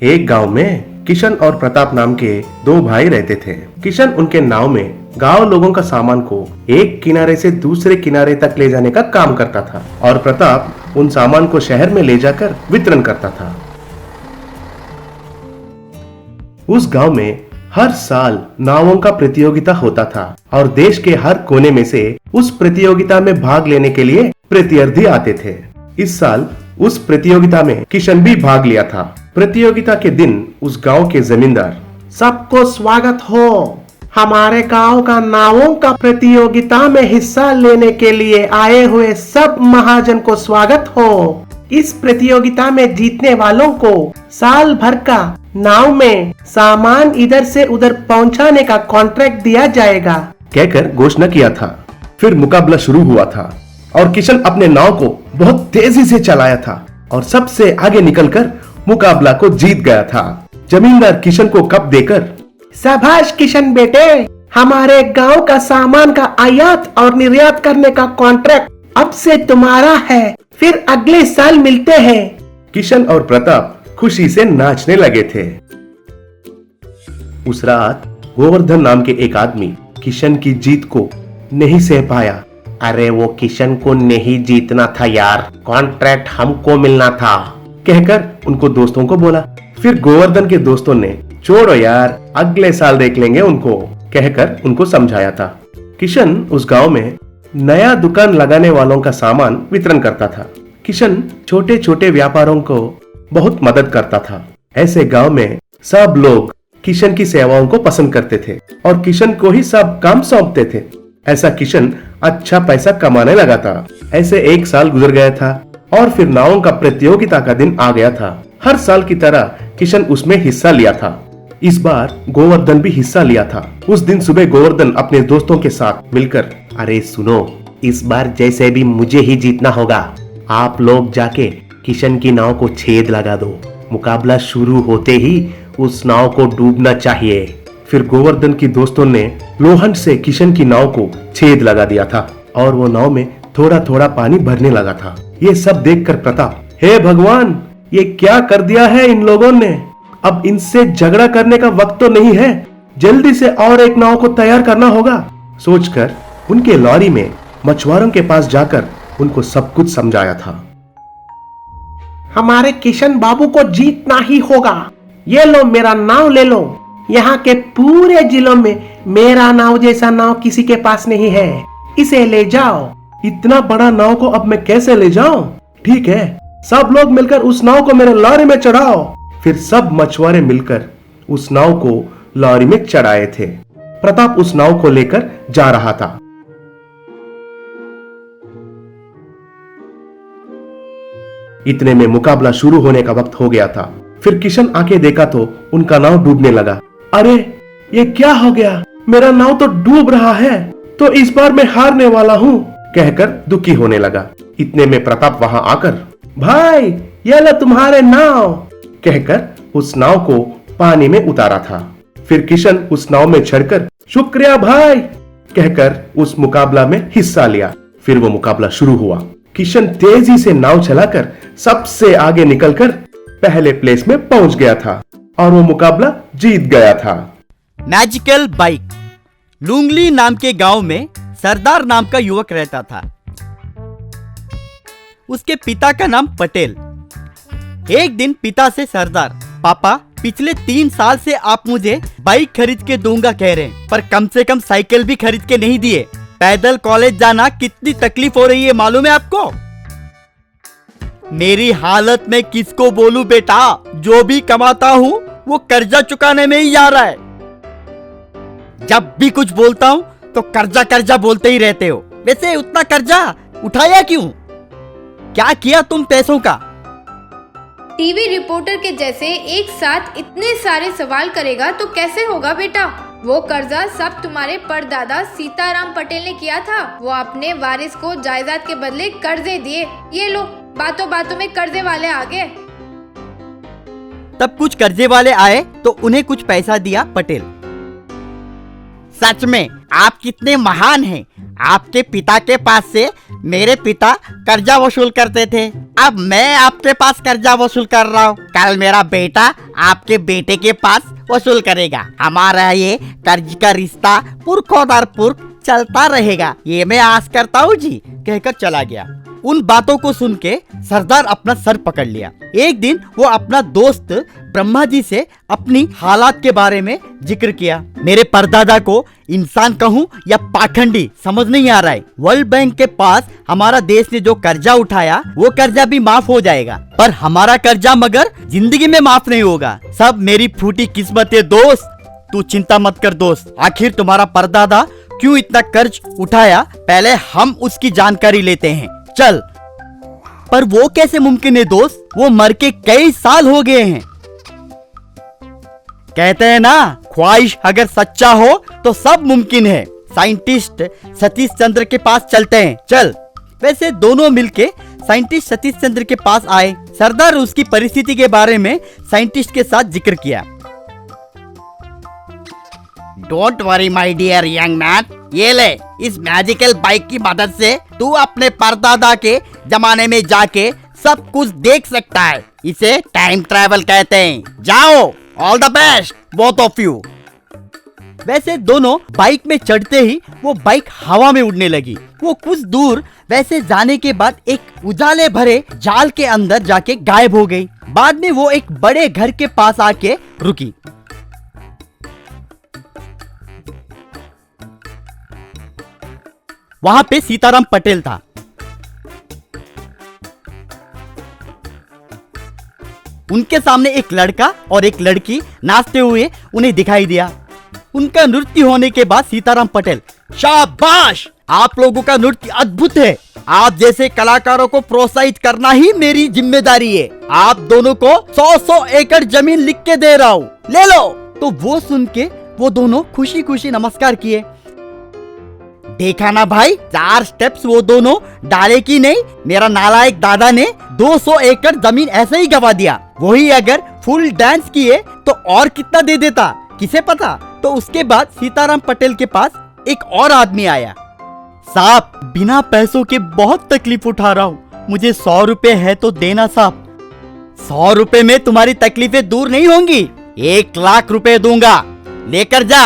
एक गांव में किशन और प्रताप नाम के दो भाई रहते थे। किशन उनके नाव में गांव लोगों का सामान को एक किनारे से दूसरे किनारे तक ले जाने का काम करता था और प्रताप उन सामान को शहर में ले जाकर वितरण करता था। उस गांव में हर साल नावों का प्रतियोगिता होता था और देश के हर कोने में से उस प्रतियोगिता में भाग लेने के लिए प्रत्यार्थी आते थे। इस साल उस प्रतियोगिता में किशन भी भाग लिया था। प्रतियोगिता के दिन उस गांव के जमींदार, सबको स्वागत हो, हमारे गांव का नावों का प्रतियोगिता में हिस्सा लेने के लिए आए हुए सब महाजन को स्वागत हो। इस प्रतियोगिता में जीतने वालों को साल भर का नाव में सामान इधर से उधर पहुंचाने का कॉन्ट्रैक्ट दिया जाएगा, कहकर घोषणा किया था। फिर मुकाबला शुरू हुआ था और किशन अपने नाव को बहुत तेजी से चलाया था और सबसे आगे निकलकर मुकाबला को जीत गया था। जमींदार किशन को कप देकर, शाबाश किशन बेटे, हमारे गांव का सामान का आयात और निर्यात करने का कॉन्ट्रैक्ट अब से तुम्हारा है, फिर अगले साल मिलते हैं। किशन और प्रताप खुशी से नाचने लगे थे। उस रात गोवर्धन नाम के एक आदमी किशन की जीत को नहीं सह पाया। अरे वो किशन को नहीं जीतना था यार, कॉन्ट्रैक्ट हमको मिलना था, कहकर उनको दोस्तों को बोला। फिर गोवर्धन के दोस्तों ने, छोड़ो यार, अगले साल देख लेंगे उनको, कहकर उनको समझाया था। किशन उस गांव में नया दुकान लगाने वालों का सामान वितरण करता था। किशन छोटे छोटे व्यापारों को बहुत मदद करता था। ऐसे गांव में सब लोग किशन की सेवाओं को पसंद करते थे और किशन को ही सब काम सौंपते थे। ऐसा किशन अच्छा पैसा कमाने लगा था। ऐसे एक साल गुजर गया था और फिर नावों का प्रतियोगिता का दिन आ गया था। हर साल की तरह किशन उसमें हिस्सा लिया था। इस बार गोवर्धन भी हिस्सा लिया था। उस दिन सुबह गोवर्धन अपने दोस्तों के साथ मिलकर, अरे सुनो, इस बार जैसे भी मुझे ही जीतना होगा। आप लोग जाके किशन की नाव को छेद लगा दो। मुकाबला शुरू होते ही उस नाव को डूबना चाहिए। फिर गोवर्धन की दोस्तों ने लोहन से किशन की नाव को छेद लगा दिया था और वो नाव में थोड़ा थोड़ा पानी भरने लगा था। ये सब देखकर प्रताप, हे भगवान, ये क्या कर दिया है इन लोगों ने, अब इनसे झगड़ा करने का वक्त तो नहीं है, जल्दी से और एक नाव को तैयार करना होगा, सोचकर उनके लॉरी में मछुआरों के पास जाकर उनको सब कुछ समझाया था। हमारे किशन बाबू को जीतना ही होगा। ये लो, मेरा नाव ले लो। यहाँ के पूरे जिलों में मेरा नाव जैसा नाव किसी के पास नहीं है, इसे ले जाओ। इतना बड़ा नाव को अब मैं कैसे ले जाऊं? ठीक है, सब लोग मिलकर उस नाव को मेरे लॉरी में चढ़ाओ। फिर सब मछुआरे मिलकर उस नाव को लॉरी में चढ़ाए थे। प्रताप उस नाव को लेकर जा रहा था। इतने में मुकाबला शुरू होने का वक्त हो गया था। फिर किशन आके देखा तो उनका नाव डूबने लगा। अरे ये क्या हो गया, मेरा नाव तो डूब रहा है, तो इस बार मैं हारने वाला हूँ, कहकर दुखी होने लगा। इतने में प्रताप वहां आकर, भाई ये लो तुम्हारे नाव, कहकर उस नाव को पानी में उतारा था। फिर किशन उस नाव में चढ़कर, शुक्रिया भाई, कहकर उस मुकाबला में हिस्सा लिया। फिर वो मुकाबला शुरू हुआ। किशन तेजी से नाव चलाकर सबसे आगे निकलकर पहले प्लेस में पहुंच गया था और वो मुकाबला जीत गया था। Magical bike. लुंगली नाम के गांव में सरदार नाम का युवक रहता था। उसके पिता का नाम पटेल। एक दिन पिता से सरदार, पापा, पिछले 3 साल से आप मुझे बाइक खरीद के दूंगा कह रहे हैं, पर कम से कम साइकिल भी खरीद के नहीं दिए। पैदल कॉलेज जाना कितनी तकलीफ हो रही है मालूम है आपको? मेरी हालत में किसको बोलूं बेटा, जो भी कमाता हूं वो कर्जा चुकाने में ही जा रहा है। जब भी कुछ बोलता हूं तो कर्जा कर्जा बोलते ही रहते हो। वैसे उतना कर्जा उठाया क्यों? क्या किया तुम पैसों का? टीवी रिपोर्टर के जैसे एक साथ इतने सारे सवाल करेगा तो कैसे होगा बेटा? वो कर्जा सब तुम्हारे परदादा सीताराम पटेल ने किया था। वो अपने वारिस को जायदाद के बदले कर्जे दिए। ये लो, बातों बातों में कर्जे वाले आ गए। तब कुछ कर्जे वाले आए तो उन्हें कुछ पैसा दिया पटेल। सच में आप कितने महान हैं। आपके पिता के पास से मेरे पिता कर्जा वसूल करते थे। अब मैं आपके पास कर्जा वसूल कर रहा हूँ, कल मेरा बेटा आपके बेटे के पास वसूल करेगा। हमारा ये कर्ज का रिश्ता पुरखों दर पुरख चलता रहेगा, ये मैं आस करता हूँ जी, कहकर चला गया। उन बातों को सुन के सरदार अपना सर पकड़ लिया। एक दिन वो अपना दोस्त ब्रह्मा जी से अपनी हालात के बारे में जिक्र किया। मेरे परदादा को इंसान कहूँ या पाखंडी समझ नहीं आ रहा है। वर्ल्ड बैंक के पास हमारा देश ने जो कर्जा उठाया वो कर्जा भी माफ हो जाएगा, पर हमारा कर्जा मगर जिंदगी में माफ नहीं होगा। सब मेरी फूटी किस्मत है दोस्त, तू चिंता मत कर दोस्त। आखिर तुम्हारा परदादा क्यों इतना कर्ज उठाया, पहले हम उसकी जानकारी लेते हैं, चल। पर वो कैसे मुमकिन है दोस्त, वो मर के कई साल हो गए हैं। कहते हैं ना, ख्वाहिश अगर सच्चा हो तो सब मुमकिन है। साइंटिस्ट सतीश चंद्र के पास चलते हैं, चल। वैसे दोनों मिलके साइंटिस्ट सतीश चंद्र के पास आए। सरदार उसकी परिस्थिति के बारे में साइंटिस्ट के साथ जिक्र किया। Don't worry my dear young man, ये ले, इस मैजिकल बाइक की मदद से तू अपने परदादा के जमाने में जाके सब कुछ देख सकता है। इसे टाइम ट्रैवल कहते हैं। जाओ, all the best both of you. वैसे दोनों बाइक में चढ़ते ही वो बाइक हवा में उड़ने लगी। वो कुछ दूर वैसे जाने के बाद एक उजाले भरे जाल के अंदर जाके गायब हो गई। बाद में वो एक बड़े घर के पास आके रुकी। वहां पे सीताराम पटेल था। उनके सामने एक लड़का और एक लड़की नाचते हुए उन्हें दिखाई दिया। उनका नृत्य होने के बाद सीताराम पटेल, शाबाश, आप लोगों का नृत्य अद्भुत है। आप जैसे कलाकारों को प्रोत्साहित करना ही मेरी जिम्मेदारी है। आप दोनों को 100 एकड़ जमीन लिख के दे रहा हूँ, ले लो। तो वो सुन के वो दोनों खुशी खुशी नमस्कार किए। देखा ना भाई, 4 स्टेप्स वो दोनों डाले की नहीं, मेरा नालायक दादा ने 200 एकड़ जमीन ऐसे ही गवा दिया। वही अगर फुल डांस किए तो और कितना दे देता, किसे पता। तो उसके बाद सीताराम पटेल के पास एक और आदमी आया। साहब, बिना पैसों के बहुत तकलीफ उठा रहा हूँ, मुझे 100 रुपए है तो देना साहब। 100 रुपए में तुम्हारी तकलीफें दूर नहीं होंगी, 1 लाख रुपए दूंगा, लेकर जा।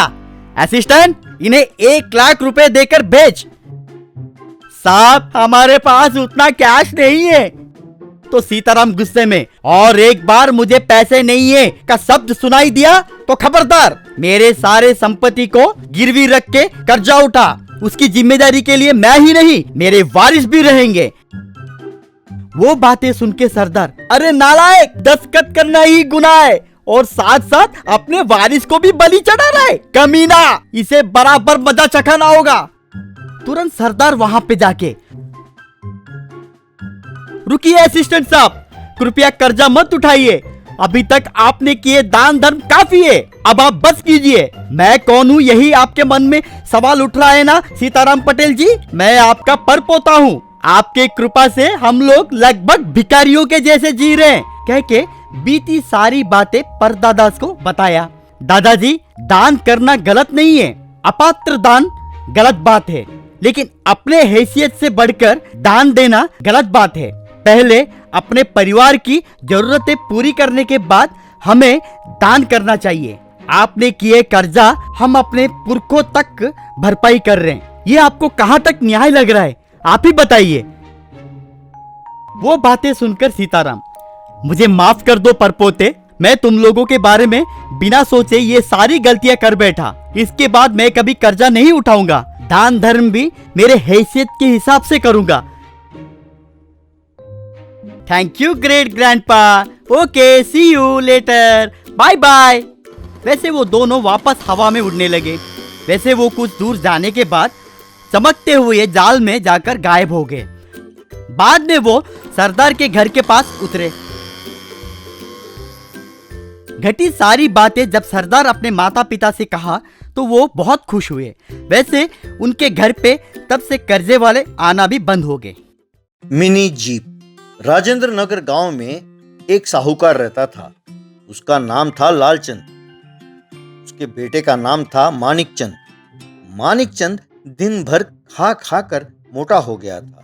असिस्टेंट, इन्हें 1 लाख रुपए देकर भेज। साहब, हमारे पास उतना कैश नहीं है। तो सीताराम गुस्से में, और एक बार मुझे पैसे नहीं है का शब्द सुनाई दिया तो खबरदार, मेरे सारे संपत्ति को गिरवी रख के कर्जा उठा। उसकी जिम्मेदारी के लिए मैं ही नहीं, मेरे वारिस भी रहेंगे। वो बातें सुन के सरदार, अरे नालायक, दस्तखत करना ही गुनाह है और साथ साथ अपने वारिस को भी बलि चढ़ा रहा है, कमीना, इसे बराबर मजा चखाना होगा। तुरंत सरदार वहां पे जाके, रुकिए असिस्टेंट साहब, कृपया कर्जा मत उठाइए, अभी तक आपने किए दान धर्म काफी है, अब आप बस कीजिए। मैं कौन हूँ, यही आपके मन में सवाल उठ रहा है ना सीताराम पटेल जी। मैं आपका परपोता हूँ, आपके कृपा से हम लोग लगभग भिखारियों के जैसे जी रहे हैं, कह के बीती सारी बातें परदादा को बताया। दादाजी, दान करना गलत नहीं है, अपात्र दान गलत बात है, लेकिन अपने हैसियत से बढ़कर दान देना गलत बात है। पहले अपने परिवार की जरूरतें पूरी करने के बाद हमें दान करना चाहिए। आपने किए कर्जा हम अपने पुरखों तक भरपाई कर रहे हैं, ये आपको कहां तक न्याय लग रहा है, आप ही बताइए। वो बातें सुनकर सीताराम, मुझे माफ कर दो परपोते, मैं तुम लोगों के बारे में बिना सोचे ये सारी गलतियां कर बैठा। इसके बाद मैं कभी कर्जा नहीं उठाऊंगा, दान धर्म भी मेरे हैसियत के हिसाब से करूंगा। Thank you great grandpa, okay, see you later, bye bye. वैसे वो दोनों वापस हवा में उड़ने लगे। वैसे वो कुछ दूर जाने के बाद चमकते हुए जाल में जाकर गायब हो गए। बाद में वो सरदार के घर के पास उतरे। घटी सारी बातें जब सरदार अपने माता पिता से कहा तो वो बहुत खुश हुए। वैसे उनके घर पे तब से कर्जे वाले आना भी बंद हो गए। Mini jeep. राजेंद्र नगर गांव में एक साहूकार रहता था। उसका नाम था लालचंद। उसके बेटे का नाम था मानिकचंद। मानिकचंद दिन भर खा खा कर मोटा हो गया था।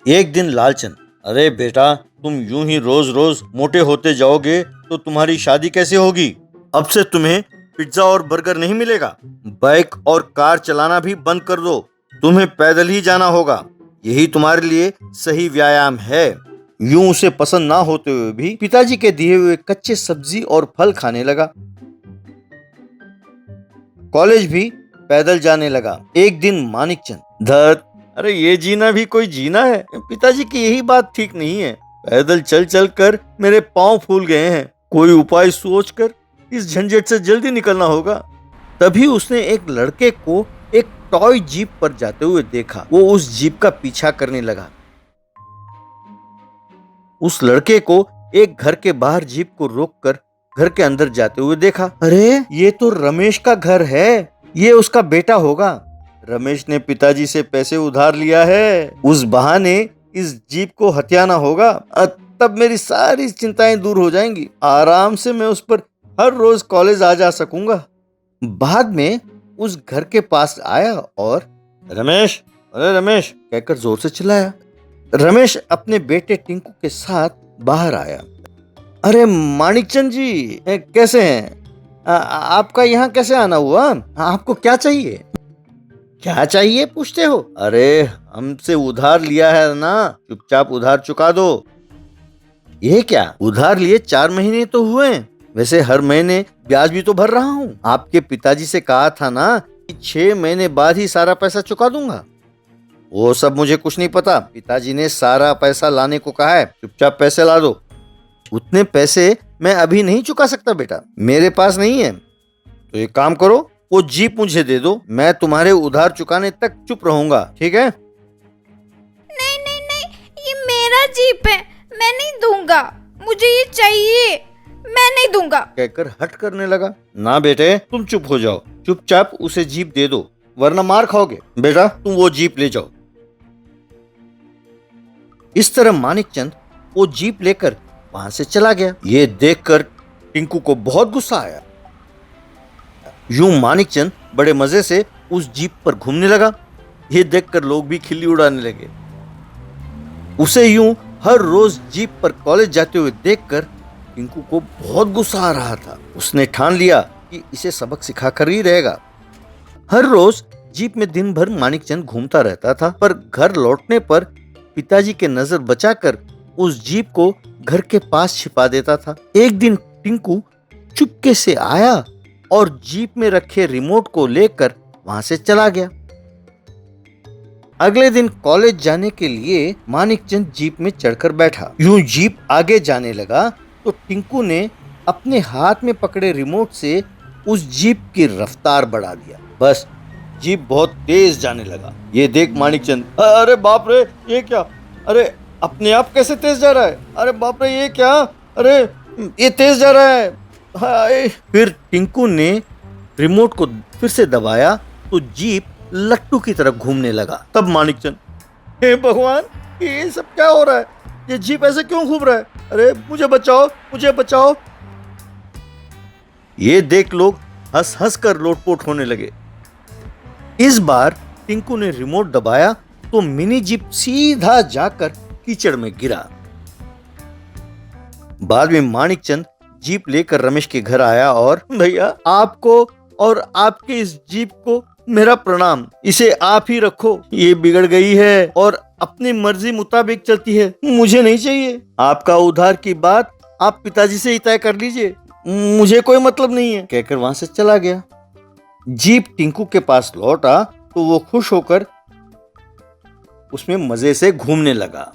एक दिन लालचंद अरे बेटा, तुम यूं ही रोज रोज मोटे होते जाओगे तो तुम्हारी शादी कैसे होगी? अब से तुम्हें पिज्जा और बर्गर नहीं मिलेगा। बाइक और कार चलाना भी बंद कर दो। तुम्हें पैदल ही जाना होगा। यही तुम्हारे लिए सही व्यायाम है। यूं उसे पसंद ना होते हुए भी पिताजी के दिए हुए कच्चे सब्जी और फल खाने लगा। कॉलेज भी पैदल जाने लगा। एक दिन मानिकचंद, धत, अरे ये जीना भी कोई जीना है? पिताजी की यही बात ठीक नहीं है। पैदल चल चल कर मेरे पांव फूल गए हैं। कोई उपाय सोचकर इस झंझट से जल्दी निकलना होगा। तभी उसने एक लड़के को एक टॉय जीप पर जाते हुए देखा। वो उस जीप का पीछा करने लगा। उस लड़के को एक घर के बाहर जीप को रोककर घर के अंदर जाते हुए देखा। अरे ये तो रमेश का घर है। ये उसका बेटा होगा। रमेश ने पिताजी से पैसे उधार लिया है। उस बहाने इस जीप को हथियाना होगा। तब मेरी सारी चिंताएं दूर हो जाएंगी। आराम से मैं उस पर हर रोज कॉलेज आ जा सकूंगा। बाद में उस घर के पास आया और रमेश, अरे रमेश कहकर जोर से चिल्लाया। रमेश अपने बेटे टिंकू के साथ बाहर आया। अरे मानिकचंद जी, कैसे हैं? आपका यहाँ कैसे आना हुआ? आपको क्या चाहिए? क्या चाहिए पूछते हो? अरे हमसे उधार लिया है ना, चुपचाप उधार चुका दो। ये क्या, उधार लिए 4 महीने तो हुए। वैसे हर महीने ब्याज भी तो भर रहा हूँ। आपके पिताजी से कहा था ना कि 6 महीने बाद ही सारा पैसा चुका दूंगा। वो सब मुझे कुछ नहीं पता। पिताजी ने सारा पैसा लाने को कहा है। चुपचाप पैसे ला दो। उतने पैसे मैं अभी नहीं चुका सकता बेटा, मेरे पास नहीं है। तो एक काम करो, वो जीप मुझे दे दो। मैं तुम्हारे उधार चुकाने तक चुप रहूंगा, ठीक है? नहीं नहीं नहीं, ये मेरा जीप है, मैं नहीं दूंगा। मुझे ये चाहिए, मैं नहीं दूंगा। कहकर हट करने लगा। ना बेटे, तुम चुप हो जाओ। चुपचाप उसे जीप दे दो, वरना मार खाओगे। बेटा तुम वो जीप ले जाओ। इस तरह मानिकचंद वो जीप लेकर वहां से चला गया। ये देखकर टिंकू को बहुत गुस्सा आया। यूं मानिकचंद बड़े मजे से उस जीप पर घूमने लगा। ये देखकर लोग भी खिल्ली उड़ाने लगे। उसे यूं हर रोज जीप पर कॉलेज जाते हुए देखकर टिंकू को बहुत गुस्सा आ रहा था। उसने ठान लिया कि इसे सबक सिखाकर ही रहेगा। हर रोज जीप में दिन भर मानिकचंद घूमता रहता था, पर घर लौटने पर पिताजी के नजर बचाकर उस जीप को घर के पास छिपा देता था। एक दिन टिंकू चुपके से आया और जीप में रखे रिमोट को लेकर वहां से चला गया। अगले दिन कॉलेज जाने के लिए मानिकचंद जीप में चढ़कर बैठा। यूं जीप आगे जाने लगा तो टिंकू ने अपने हाथ में पकड़े रिमोट से उस जीप की रफ्तार बढ़ा दिया। बस जीप बहुत तेज जाने लगा। ये देख मानिकचंद, अरे बाप रे, ये क्या? अरे अपने आप कैसे तेज जा रहा है? अरे बाप रे, ये क्या? अरे ये तेज जा रहा है। हाय। फिर टिंकू ने रिमोट को फिर से दबाया तो जीप लट्टू की तरह घूमने लगा। तब मानिकचंद, हे भगवान, ये सब क्या हो रहा है? ये जीप ऐसे क्यों घूम रहा है? अरे मुझे बचाओ, मुझे बचाओ। ये देख लोग हंस हंस कर लोटपोट होने लगे। इस बार टिंकू ने रिमोट दबाया तो मिनी जीप सीधा जाकर कीचड़ में गिरा। बाद में मानिकचंद जीप लेकर रमेश के घर आया और भैया, आपको और आपके इस जीप को मेरा प्रणाम। इसे आप ही रखो, ये बिगड़ गई है और अपनी मर्जी मुताबिक चलती है, मुझे नहीं चाहिए। आपका उधार की बात आप पिताजी से ही तय कर लीजिए, मुझे कोई मतलब नहीं है। कहकर वहां से चला गया। जीप टिंकू के पास लौटा तो वो खुश होकर उसमें मजे से घूमने लगा।